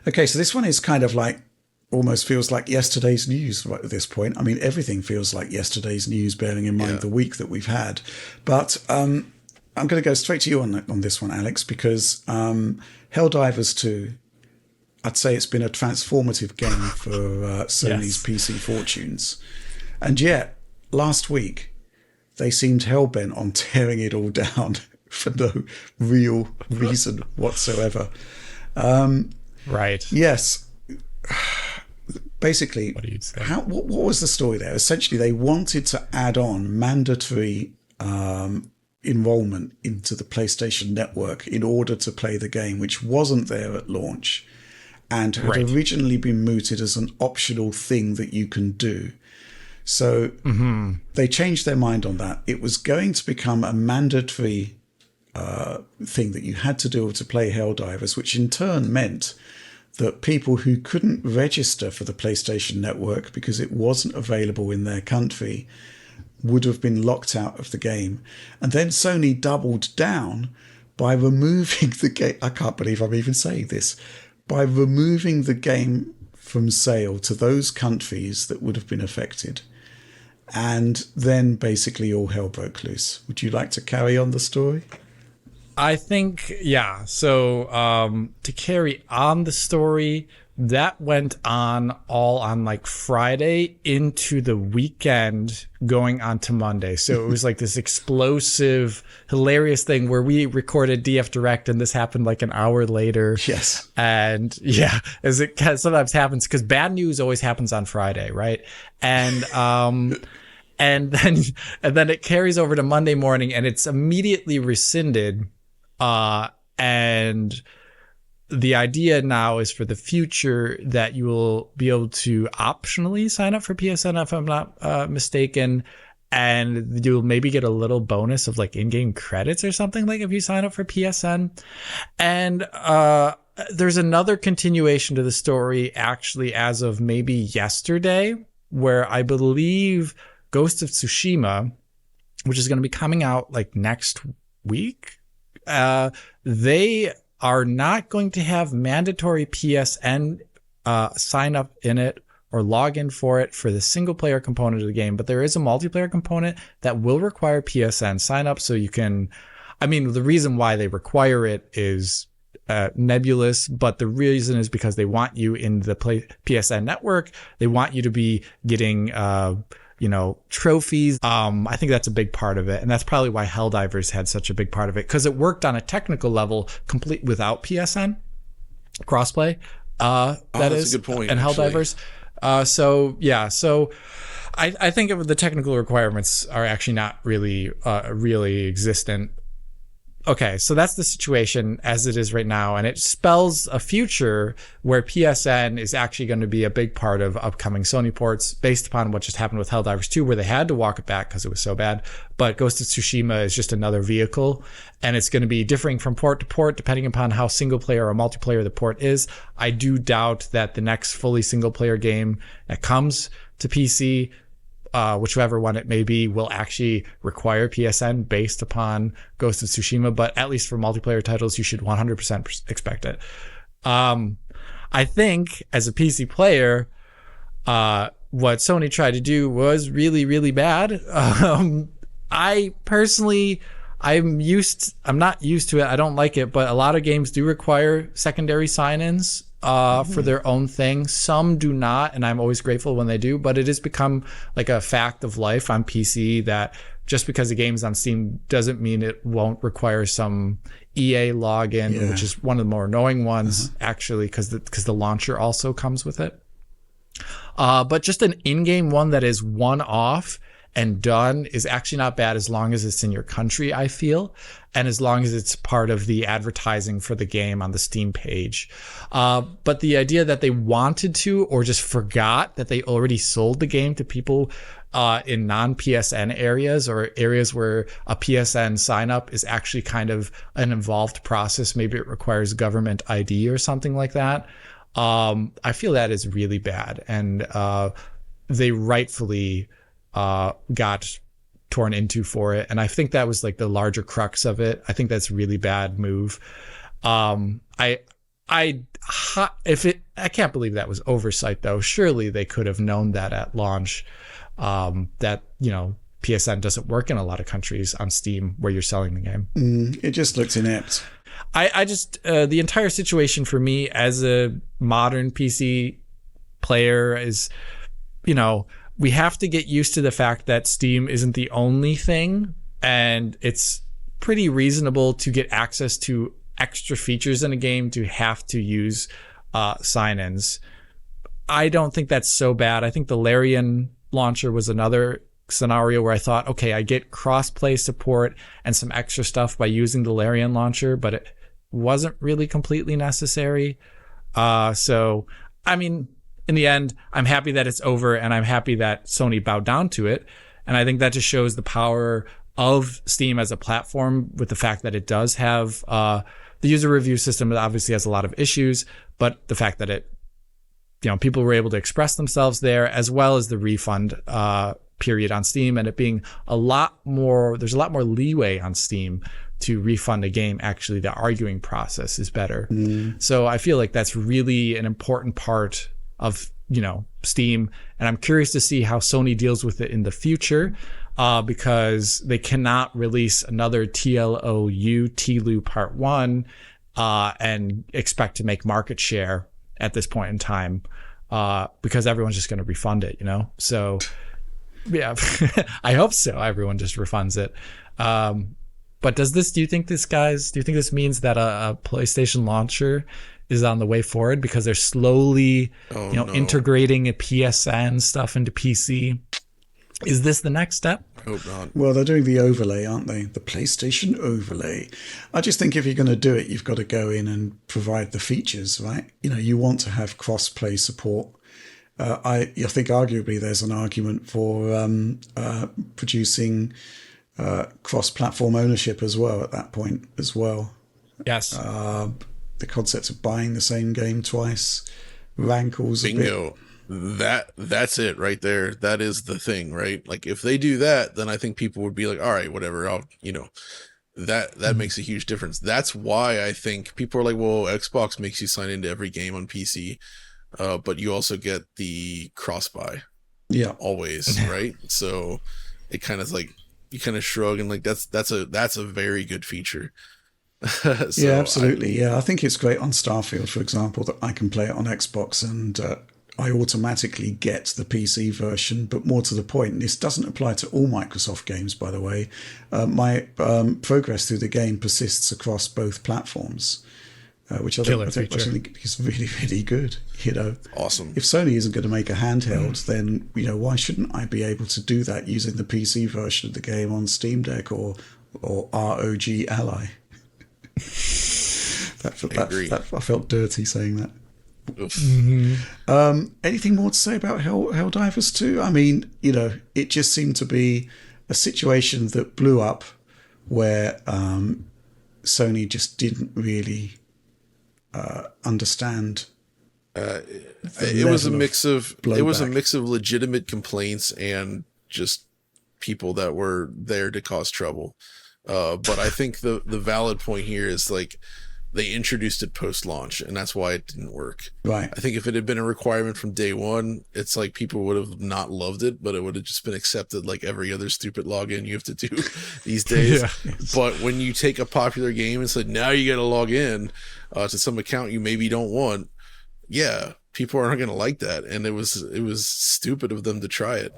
Okay, so this one is kind of like almost feels like yesterday's news right at this point. I mean, everything feels like yesterday's news, bearing in mind the week that we've had. But I'm going to go straight to you on this one, Alex, because Helldivers 2, I'd say it's been a transformative game for Sony's PC fortunes. And yet, last week, they seemed hell-bent on tearing it all down for no real reason whatsoever. Right. Yes. Basically, what do you say? What was the story there? Essentially, they wanted to add on mandatory enrollment into the PlayStation Network in order to play the game, which wasn't there at launch and had originally been mooted as an optional thing that you can do. So they changed their mind on that. It was going to become a mandatory thing that you had to do to play Helldivers, which in turn meant that people who couldn't register for the PlayStation Network because it wasn't available in their country would have been locked out of the game. And then Sony doubled down by removing the game. I can't believe I'm even saying this. By removing the game from sale to those countries that would have been affected. And then basically all hell broke loose. Would you like to carry on the story? I think, yeah. So to carry on the story, that went on all on like Friday into the weekend going on to Monday. So it was like this explosive, hilarious thing where we recorded DF Direct and this happened like an hour later. Yes. And yeah, as it sometimes happens, because bad news always happens on Friday, right? And and then it carries over to Monday morning and it's immediately rescinded. And the idea now is for the future that you will be able to optionally sign up for PSN, if I'm not mistaken, and you'll maybe get a little bonus of like in-game credits or something like if you sign up for PSN. And there's another continuation to the story actually as of maybe yesterday, where I believe Ghost of Tsushima, which is going to be coming out like next week, they are not going to have mandatory PSN sign up in it or log in for it for the single player component of the game. But there is a multiplayer component that will require PSN sign up. So you can, I mean, the reason why they require it is nebulous, but the reason is because they want you in the PSN network. They want you to be getting, trophies. I think that's a big part of it. And that's probably why Helldivers had such a big part of it, because it worked on a technical level complete without PSN crossplay. That's a good point. And Helldivers. So I think the technical requirements are actually not really existent. Okay, so that's the situation as it is right now, and it spells a future where PSN is actually going to be a big part of upcoming Sony ports based upon what just happened with Helldivers 2, where they had to walk it back because it was so bad. But Ghost of Tsushima is just another vehicle, and it's going to be differing from port to port depending upon how single player or multiplayer the port is. I do doubt that the next fully single player game that comes to PC, whichever one it may be, will actually require PSN based upon Ghost of Tsushima. But at least for multiplayer titles, you should 100% expect it. I think as a PC player, what Sony tried to do was really, really bad. I personally, I'm not used to it. I don't like it, but a lot of games do require secondary sign-ins for their own thing. Some do not, and I'm always grateful when they do, but it has become like a fact of life on PC that just because the game's on Steam doesn't mean it won't require some EA login, which is one of the more annoying ones, actually, because the launcher also comes with it. But just an in-game one that is one-off and done is actually not bad as long as it's in your country, I feel, and as long as it's part of the advertising for the game on the Steam page. But the idea that they wanted to or just forgot that they already sold the game to people in non-PSN areas or areas where a PSN sign-up is actually kind of an involved process. Maybe it requires government ID or something like that. I feel that is really bad, and they rightfully got torn into for it, and I think that was like the larger crux of it. I think that's a really bad move. I I can't believe that was oversight though. Surely they could have known that at launch, that, PSN doesn't work in a lot of countries on Steam where you're selling the game. It just looks inept. I just, the entire situation for me as a modern PC player is, we have to get used to the fact that Steam isn't the only thing, and it's pretty reasonable to get access to extra features in a game to have to use sign-ins. I don't think that's so bad. I think the Larian launcher was another scenario where I thought, okay, I get cross-play support and some extra stuff by using the Larian launcher, but it wasn't really completely necessary. So, I mean, in the end, I'm happy that it's over, and I'm happy that Sony bowed down to it. And I think that just shows the power of Steam as a platform, with the fact that it does have the user review system. That obviously has a lot of issues, but the fact that it, people were able to express themselves there, as well as the refund period on Steam, and it being there's a lot more leeway on Steam to refund a game. Actually, the arguing process is better. So I feel like that's really an important part of Steam, and I'm curious to see how Sony deals with it in the future, because they cannot release another TLOU Part 1 and expect to make market share at this point in time, because everyone's just going to refund it, so yeah. I hope so. Everyone just refunds it. But do you think this means that a PlayStation launcher is on the way forward, because they're slowly, integrating a PSN stuff into PC? Is this the next step? Hope not. Well, they're doing the overlay, aren't they? The PlayStation overlay. I just think if you're going to do it, you've got to go in and provide the features, right? You want to have cross-play support. I think arguably there's an argument for producing cross-platform ownership as well at that point as well. Yes. The concept of buying the same game twice rankles Bingo. a bit. That's it right there. That is the thing, right? Like, if they do that, then I think people would be like, all right, whatever, I'll, that makes a huge difference. That's why I think people are like, well, Xbox makes you sign into every game on PC, but you also get the cross-buy. Yeah. Always, right? So it kind of like, you kind of shrug and like, that's a very good feature. So yeah, absolutely. I think it's great on Starfield, for example, that I can play it on Xbox, and I automatically get the PC version. But more to the point, this doesn't apply to all Microsoft games, by the way. My progress through the game persists across both platforms, which I think is really, really good. Awesome. If Sony isn't going to make a handheld, then why shouldn't I be able to do that using the PC version of the game on Steam Deck or ROG Ally? I felt dirty saying that. Anything more to say about Helldivers 2? I mean, it just seemed to be a situation that blew up where Sony just didn't really understand. It was a mix of legitimate complaints and just people that were there to cause trouble. But I think the valid point here is like, they introduced it post-launch, and that's why it didn't work. Right. I think if it had been a requirement from day one, it's like people would have not loved it, but it would have just been accepted like every other stupid login you have to do these days. Yeah. But when you take a popular game and say, now you got to log in to some account you maybe don't want, yeah, people aren't going to like that. And it was stupid of them to try it.